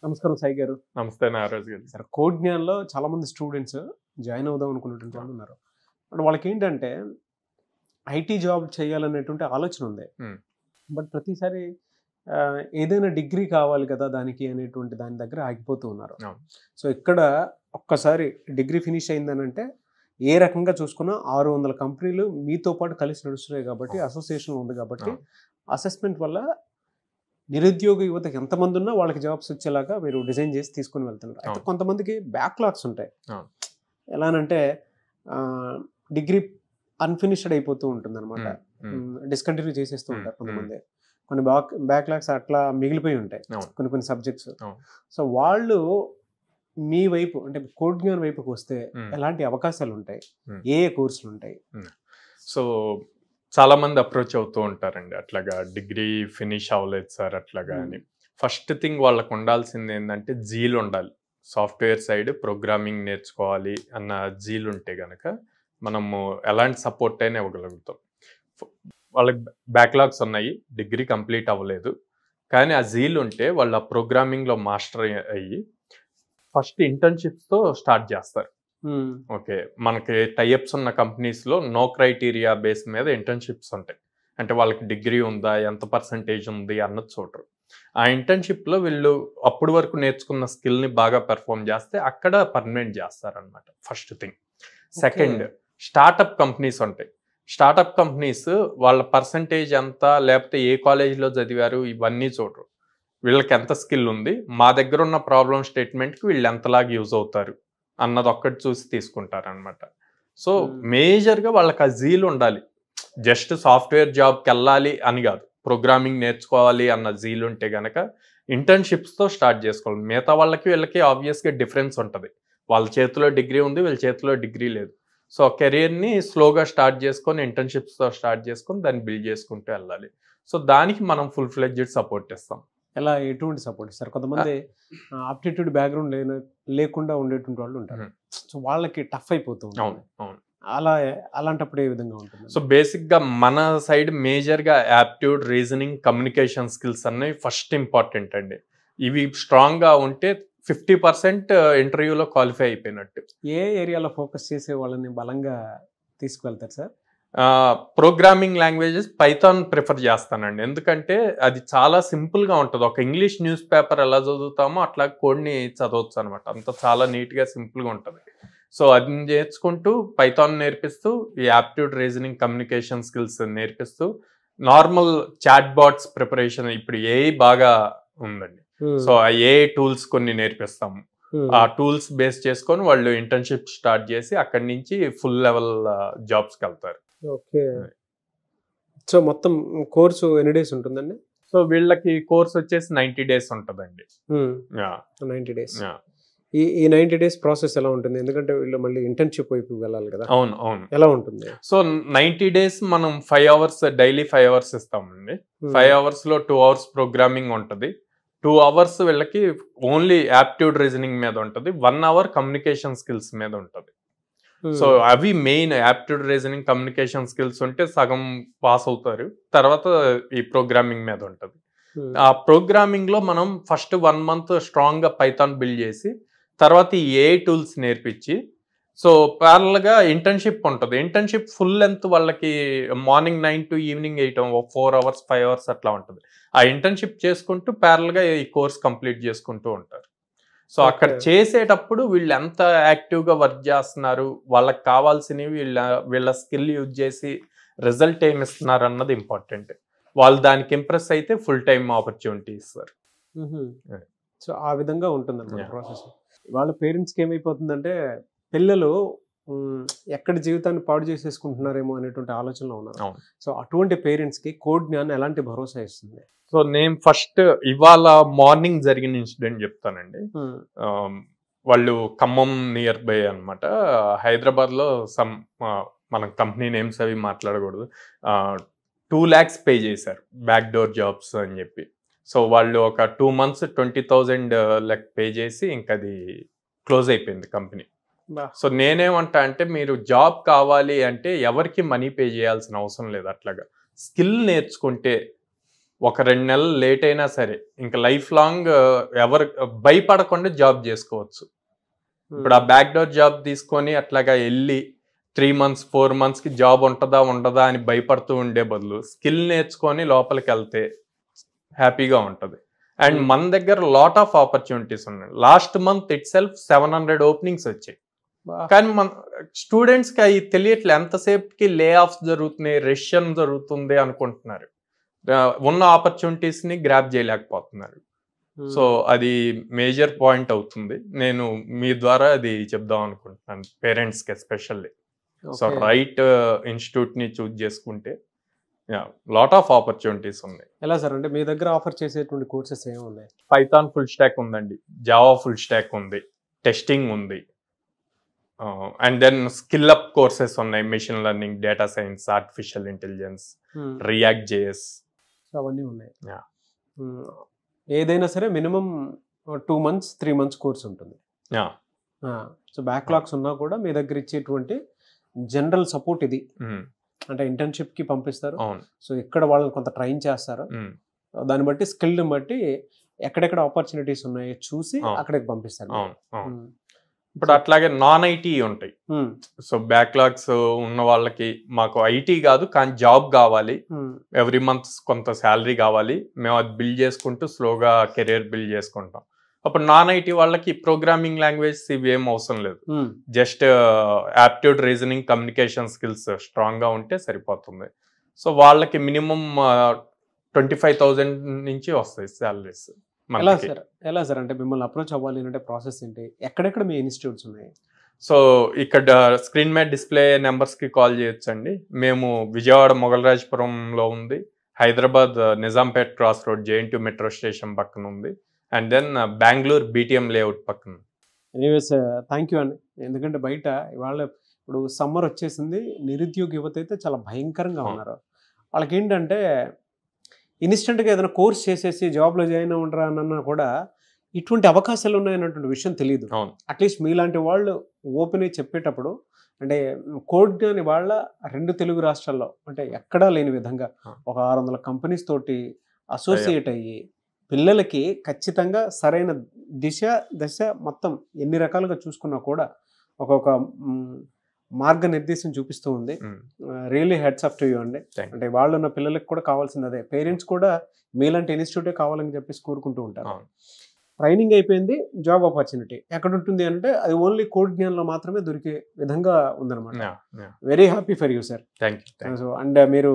నమస్కారం సాయి గారు. నమస్తే నాగరాజు గారు. సార్ కోడ్ జ్ఞాన్‌లో చాలామంది స్టూడెంట్స్ జాయిన్ అవుదాం అనుకున్నటువంటి వాళ్ళు ఉన్నారు. బట్ వాళ్ళకేంటంటే ఐటీ జాబ్ చేయాలనేటువంటి ఆలోచన ఉంది. హ్మ్. బట్ ప్రతిసారి ఏదైనా డిగ్రీ కావాలి కదా! దానికి అనేటువంటి దాని దగ్గర ఆగిపోతూ ఉన్నారు. అవును. సో, ఇక్కడ ఒక్కసారి డిగ్రీ ఫినిష్ అయిందనంటే ఏ రకంగా చూసుకున్నా 600 కంపెనీలు మీతో పాటు కలిసి నడుస్తున్నాయి కాబట్టి అసోసియేషన్ ఉంది కాబట్టి అసెస్మెంట్ వల్ల నిరుద్యోగ యువతకి ఎంతమంది ఉన్నా వాళ్ళకి జాబ్స్ వచ్చేలాగా మీరు డిజైన్ చేసి తీసుకొని వెళ్తున్నారు. అయితే కొంతమందికి బ్యాక్‌లాగ్స్ ఉంటాయి. ఎలానంటే డిగ్రీ అన్‌ఫినిష్డ్ అయిపోతూ ఉంటుందన్నమాట. డిస్కంటిన్యూ చేసేస్తూ ఉంటారు కొంతమంది. కొన్ని బ్యాక్‌లాగ్స్ అట్లా మిగిలిపోయి ఉంటాయి కొన్ని సబ్జెక్ట్స్. సో వాళ్ళు మీ వైపు అంటే కోడ్ జ్ఞాన్ వైపుకి వస్తే ఎలాంటి అవకాశాలు ఉంటాయి? ఏ కోర్సులు ఉంటాయి? సో చాలా మంది అప్రోచ్ అవుతూ ఉంటారండి, అట్లాగా డిగ్రీ ఫినిష్ అవ్వలేదు సార్ అట్లాగా అని. ఫస్ట్ థింగ్ వాళ్ళకు ఉండాల్సింది ఏంటంటే జీల్ ఉండాలి. సాఫ్ట్వేర్ సైడ్ ప్రోగ్రామింగ్ నేర్చుకోవాలి అన్న జీల్ ఉంటే గనక మనము ఎలాంటి సపోర్ట్ అయినా ఇవ్వగలుగుతాం. వాళ్ళకి బ్యాక్లాగ్స్ ఉన్నాయి, డిగ్రీ కంప్లీట్ అవ్వలేదు, కానీ ఆ జీల్ ఉంటే వాళ్ళు ఆ ప్రోగ్రామింగ్లో మాస్టర్ అయ్యి ఫస్ట్ ఇంటర్న్షిప్స్తో స్టార్ట్ చేస్తారు. ఓకే, మనకి టైఅప్స్ ఉన్న కంపెనీస్లో నో క్రైటీరియా బేస్ మీద ఇంటర్న్షిప్స్ ఉంటాయి. అంటే వాళ్ళకి డిగ్రీ ఉందా, ఎంత పర్సంటేజ్ ఉంది అన్నది చూడరు. ఆ ఇంటర్న్షిప్లో వీళ్ళు అప్పటి వరకు నేర్చుకున్న స్కిల్ని బాగా పెర్ఫామ్ చేస్తే అక్కడ పర్మనెంట్ చేస్తారనమాట. First thing. Second, startup companies ఉంటాయి. స్టార్టప్ కంపెనీస్ వాళ్ళ పర్సంటేజ్ ఎంత, లేకపోతే ఏ కాలేజీలో చదివారు, ఇవన్నీ చూడరు. వీళ్ళకి ఎంత స్కిల్ ఉంది, మా దగ్గర ఉన్న ప్రాబ్లం స్టేట్మెంట్కి వీళ్ళు ఎంతలాగా యూజ్ అవుతారు అన్నది ఒక్కటి చూసి తీసుకుంటారనమాట. సో మేజర్గా వాళ్ళకి ఆ జీల్ ఉండాలి. జస్ట్ సాఫ్ట్వేర్ జాబ్కి వెళ్ళాలి అని కాదు, ప్రోగ్రామింగ్ నేర్చుకోవాలి అన్న జీల్ ఉంటే కనుక ఇంటర్న్షిప్స్తో స్టార్ట్ చేసుకోవాలి. మిగతా వాళ్ళకి వీళ్ళకి ఆబ్వియస్గా డిఫరెన్స్ ఉంటుంది. వాళ్ళ చేతిలో డిగ్రీ ఉంది, వీళ్ళ చేతిలో డిగ్రీ లేదు. సో కెరీర్ని స్లోగా స్టార్ట్ చేసుకొని ఇంటర్న్షిప్స్తో స్టార్ట్ చేసుకొని దాన్ని బిల్డ్ చేసుకుంటూ వెళ్ళాలి. సో దానికి మనం ఫుల్ ఫ్లెడ్జ్డ్ సపోర్ట్ ఇస్తాం. ఎలా ఎటువంటి సపోర్ట్ ఇస్తారు? కొంతమంది ఆప్టిట్యూడ్ బ్యాక్గ్రౌండ్ లేకుండా ఉండేటువంటి వాళ్ళు ఉంటారు. సో వాళ్ళకి టఫ్ అయిపోతూ ఉంటుంది. అవును. అలాంటప్పుడు ఏ విధంగా ఉంటుంది? సో బేసిక్గా మన సైడ్ మేజర్గా యాప్ట్యూడ్, రీజనింగ్, కమ్యూనికేషన్ స్కిల్స్ అనేవి ఫస్ట్ ఇంపార్టెంట్ అండి. ఇవి స్ట్రాంగ్గా ఉంటే 50% ఇంటర్వ్యూలో క్వాలిఫై అయిపోయినట్టు. ఏ ఏరియాలో ఫోకస్ చేసే వాళ్ళని బలంగా తీసుకువెళ్తారు sir? Programming languages Python prefer చేస్తానండి. ఎందుకంటే అది చాలా సింపుల్గా ఉంటుంది. ఒక ఇంగ్లీష్ న్యూస్ పేపర్ ఎలా చదువుతామో అట్లా కోడ్ని చదవచ్చు అనమాట. అంత చాలా నీట్గా సింపుల్గా ఉంటుంది. సో అది నేర్చుకుంటూ పైథాన్ నేర్పిస్తూ ఈ యాప్ట్యూడ్, రీజనింగ్, కమ్యూనికేషన్ స్కిల్స్ నేర్పిస్తూ నార్మల్ చాట్ బాట్స్ ప్రిపరేషన్, ఇప్పుడు ఏఐ బాగా ఉందండి. సో ఆ ఏఐ టూల్స్ కొన్ని నేర్పిస్తాము. ఆ టూల్స్ బేస్ చేసుకొని వాళ్ళు ఇంటర్న్షిప్ స్టార్ట్ చేసి అక్కడి నుంచి ఫుల్ లెవెల్ జాబ్స్కి వెళ్తారు. ఓకే. సో మొత్తం కోర్సు ఎన్ని డేస్ ఉంటుందండి? సో వీళ్ళకి కోర్స్ వచ్చేసి 90 days ఉంటుందండి. 90 days. ఈ 90 days ప్రాసెస్ ఎలా ఉంటుంది? ఎందుకంటే వీళ్ళు మళ్ళీ ఇంటర్న్షిప్ వైపు వెళ్ళాలి కదా. అవును. ఎలా ఉంటుంది? సో 90 days మనం 5 hours డైలీ 5 hours ఇస్తామండి. 5 hours లో 2 hours ప్రోగ్రామింగ్ ఉంటుంది. 2 hours వీళ్ళకి ఓన్లీ యాప్ట్యూడ్, రీజనింగ్ మీద ఉంటుంది. 1 hour కమ్యూనికేషన్ స్కిల్స్ మీద ఉంటుంది. సో అవి main. Aptitude, reasoning, communication skills ఉంటే సగం పాస్ అవుతారు. తర్వాత ఈ ప్రోగ్రామింగ్ మీద ఉంటుంది. ఆ ప్రోగ్రామింగ్ లో మనం ఫస్ట్ 1 month స్ట్రాంగ్ గా పైథాన్ బిల్డ్ చేసి తర్వాత ఈ ఏఐ టూల్స్ నేర్పించి, సో ప్యారల్ గా ఇంటర్న్షిప్ ఉంటుంది. ఇంటర్న్షిప్ ఫుల్ లెంత్ వాళ్ళకి morning 9 to evening 8, 4 hours 5 hours అట్లా ఉంటుంది. ఆ ఇంటర్న్షిప్ చేసుకుంటూ ప్యారల్ గా ఈ కోర్స్ కంప్లీట్ చేసుకుంటూ ఉంటారు. సో అక్కడ చేసేటప్పుడు వీళ్ళు ఎంత యాక్టివ్గా వర్క్ చేస్తున్నారు, వాళ్ళకి కావాల్సినవి వీళ్ళ స్కిల్ యూజ్ చేసి రిజల్ట్ ఏమి ఇస్తున్నారు అన్నది ఇంపార్టెంట్. వాళ్ళు దానికి ఇంప్రెస్ అయితే ఫుల్ టైమ్ ఆపర్చునిటీ ఇస్తారు. సో ఆ విధంగా ఉంటుంది అన్నమాట ప్రాసెస్. వాళ్ళ పేరెంట్స్కి ఏమైపోతుందంటే పిల్లలు ఎక్కడ జీవితాన్ని పాడు చేసేసుకుంటున్నారేమో అనేటువంటి ఆలోచనలో ఉన్నారు. సో అటువంటి పేరెంట్స్కి కోడ్ జ్ఞానం ఎలాంటి భరోసా ఇస్తుంది? సో నేను ఫస్ట్ ఇవాళ మార్నింగ్ జరిగిన ఇన్సిడెంట్ చెప్తానండి. వాళ్ళు ఖమ్మం నియర్ బై అనమాట, హైదరాబాద్లో సమ్ మన కంపెనీ నేమ్స్ అవి మాట్లాడకూడదు, 2 lakhs పే చేశారు బ్యాక్ డోర్ జాబ్స్ అని చెప్పి. సో వాళ్ళు ఒక 2 months 20,000 లెక్క పే చేసి ఇంకా అది క్లోజ్ అయిపోయింది కంపెనీ. సో నేనేమంటా అంటే మీరు జాబ్ కావాలి అంటే ఎవరికి మనీ పే చేయాల్సిన అవసరం లేదు. అట్లాగా స్కిల్ నేర్చుకుంటే ఒక 2 నెలలు లేట్ అయినా సరే ఇంకా లైఫ్ లాంగ్ ఎవరు భయపడకుండా జాబ్ చేసుకోవచ్చు. ఇప్పుడు ఆ బ్యాక్ డోర్ జాబ్ తీసుకొని అట్లాగా వెళ్ళి 3 months 4 monthsకి జాబ్ ఉంటుందా ఉండదా అని భయపడుతూ ఉండే బదులు స్కిల్ నేర్చుకొని లోపలికి వెళ్తే హ్యాపీగా ఉంటుంది. అండ్ మన దగ్గర లాట్ ఆఫ్ ఆపర్చునిటీస్ ఉన్నాయి. Last month it self 700 openings వచ్చాయి. కానీ మన స్టూడెంట్స్కి అవి తెలియట్లే, ఎంతసేపుకి లే ఆఫ్స్ జరుగుతున్నాయి, రెషన్ జరుగుతుంది అనుకుంటున్నారు. ఉన్న ఆపర్చునిటీస్ని గ్రాప్ చేయలేకపోతున్నారు. సో అది మేజర్ పాయింట్ అవుతుంది. నేను మీ ద్వారా అది చెప్దాం అనుకుంటున్నాను పేరెంట్స్కి ఎస్పెషల్లీ. సో రైట్ ఇన్స్టిట్యూట్ని చూజ్ చేసుకుంటే లాట్ ఆఫ్ ఆపర్చునిటీస్ ఉన్నాయి. ఎలా సార్ అంటే మీ దగ్గర ఆఫర్ చేసేటువంటి కోర్సెస్ ఏమి ఉన్నాయి? పైథాన్ ఫుల్ స్టాక్ ఉందండి, జావా ఫుల్ స్టాక్ ఉంది, టెస్టింగ్ ఉంది, and then skill up courses ఉన్నాయి, machine learning, data science, artificial intelligence, React JS, అవన్నీ ఉన్నాయి. ఏదైనా సరే మినిమం 2 months 3 months కోర్స్ ఉంటుంది. సో బ్యాక్లాగ్స్ ఉన్నా కూడా మీ దగ్గర ఇచ్చేటువంటి జనరల్ సపోర్ట్ ఇది. అంటే ఇంటర్న్షిప్కి పంపిస్తారు. సో ఇక్కడ వాళ్ళని కొంత ట్రైన్ చేస్తారు. దాన్ని బట్టి స్కిల్ని బట్టి ఎక్కడెక్కడ ఆపర్చునిటీస్ ఉన్నాయో చూసి అక్కడికి పంపిస్తారు. ఇప్పుడు అట్లాగే నాన్ ఐటీ ఉంటాయి. సో బ్యాక్లాగ్స్ ఉన్న వాళ్ళకి మాకు ఐటీ కాదు కానీ జాబ్ కావాలి, ఎవ్రీ మంత్ కొంత శాలరీ కావాలి, మేము అది బిల్డ్ చేసుకుంటూ స్లోగా కెరీర్ బిల్డ్ చేసుకుంటాం. అప్పుడు నాన్ ఐటీ వాళ్ళకి ప్రోగ్రామింగ్ లాంగ్వేజ్ ఇవి ఏం అవసరం లేదు, just aptitude, reasoning, communication skills స్ట్రాంగ్గా ఉంటే సరిపోతుంది. సో వాళ్ళకి మినిమం 25,000 నుంచి వస్తాయి శాలరీస్. ఎలా సార్ అంటే మిమ్మల్ని అప్రోచ్ అవ్వాలి అంటే ప్రాసెస్ ఏంటి? ఎక్కడెక్కడ మీ ఇన్స్టిట్యూట్స్ ఉన్నాయి? సో ఇక్కడ స్క్రీన్ మీద డిస్ప్లే నెంబర్స్కి కాల్ చేయొచ్చండి. మేము విజయవాడ మొగల్రాజ్పురంలో ఉంది, Hyderabad Nizampet cross road JNTU metro station పక్కన ఉంది, and then Bengaluru BTM layout పక్కన. ఎనీవేస్ థ్యాంక్ యూ అండి. ఎందుకంటే బయట ఇవాళ ఇప్పుడు సమ్మర్ వచ్చేసింది, నిరుద్యోగ యువత అయితే చాలా భయంకరంగా ఉన్నారు. వాళ్ళకి ఏంటంటే ఇన్స్టెంట్గా ఏదైనా కోర్స్ చేసేసి జాబ్లో జాయిన్ అవ్వరా అన్నా కూడా ఇటువంటి అవకాశాలు ఉన్నాయన్నటువంటి విషయం తెలియదు. అట్లీస్ట్ మీలాంటి వాళ్ళు ఓపెన్ అయ్యి చెప్పేటప్పుడు అంటే కోడ్ అని వాళ్ళ 2 తెలుగు రాష్ట్రాల్లో అంటే ఎక్కడా లేని విధంగా ఒక 600 కంపెనీస్ తోటి అసోసియేట్ అయ్యి పిల్లలకి ఖచ్చితంగా సరైన దశ మొత్తం ఎన్ని రకాలుగా చూసుకున్నా కూడా ఒక్కొక్క మార్గనిర్దేశం చూపిస్తూ ఉంది. Really heads off to you అండి. అంటే వాళ్ళు ఉన్న పిల్లలకి కూడా కావాల్సింది అదే. పేరెంట్స్ కూడా మీలాంటి ఇన్స్టిట్యూటే కావాలని చెప్పేసి కోరుకుంటూ ఉంటారు. ట్రైనింగ్ అయిపోయింది, జాబ్ ఆపర్చునిటీ ఎక్కడ ఉంటుంది అంటే అది ఓన్లీ కోడ్ జ్ఞానంలో మాత్రమే దొరికే విధంగా ఉందన్నమాట. Very happy for you sir. So and మీరు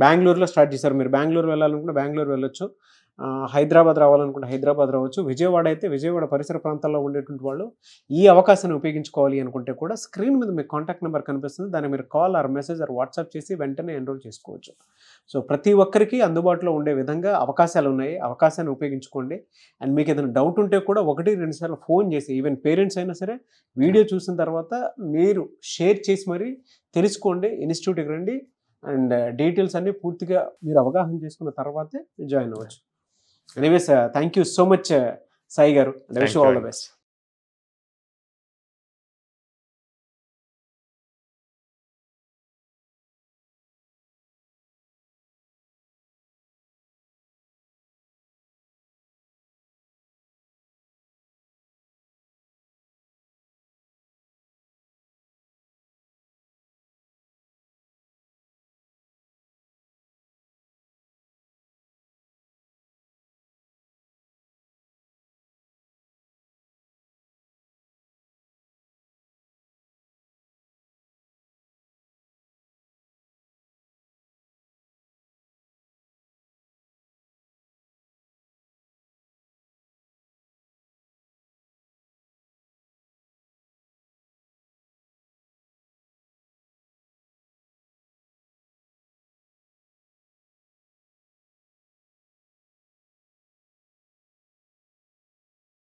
బెంగళూరులో స్టార్ట్ చేశారు. మీరు బెంగళూరు వెళ్ళాలనుకుంటే బెంగళూరు వెళ్ళొచ్చు, హైదరాబాద్ రావాలనుకుంటే హైదరాబాద్ రావచ్చు, విజయవాడ అయితే విజయవాడ పరిసర ప్రాంతాల్లో ఉండేటువంటి వాళ్ళు ఈ అవకాశాన్ని ఉపయోగించుకోవాలి అనుకుంటే కూడా స్క్రీన్ మీద మీకు కాంటాక్ట్ నెంబర్ కనిపిస్తుంది, దాన్ని మీరు call or message or WhatsApp చేసి వెంటనే ఎన్రోల్ చేసుకోవచ్చు. సో ప్రతి ఒక్కరికి అందుబాటులో ఉండే విధంగా అవకాశాలు ఉన్నాయి, అవకాశాన్ని ఉపయోగించుకోండి. అండ్ మీకు ఏదైనా డౌట్ ఉంటే కూడా 1-2 సార్లు ఫోన్ చేసి, ఈవెన్ పేరెంట్స్ అయినా సరే వీడియో చూసిన తర్వాత మీరు షేర్ చేసి మరీ తెలుసుకోండి, ఇన్స్టిట్యూట్కి రండి అండ్ డీటెయిల్స్ అన్నీ పూర్తిగా మీరు అవగాహన చేసుకున్న తర్వాతే జాయిన్ అవ్వచ్చు. Anyways, thank you so much, Sai Garu. I wish you all the best.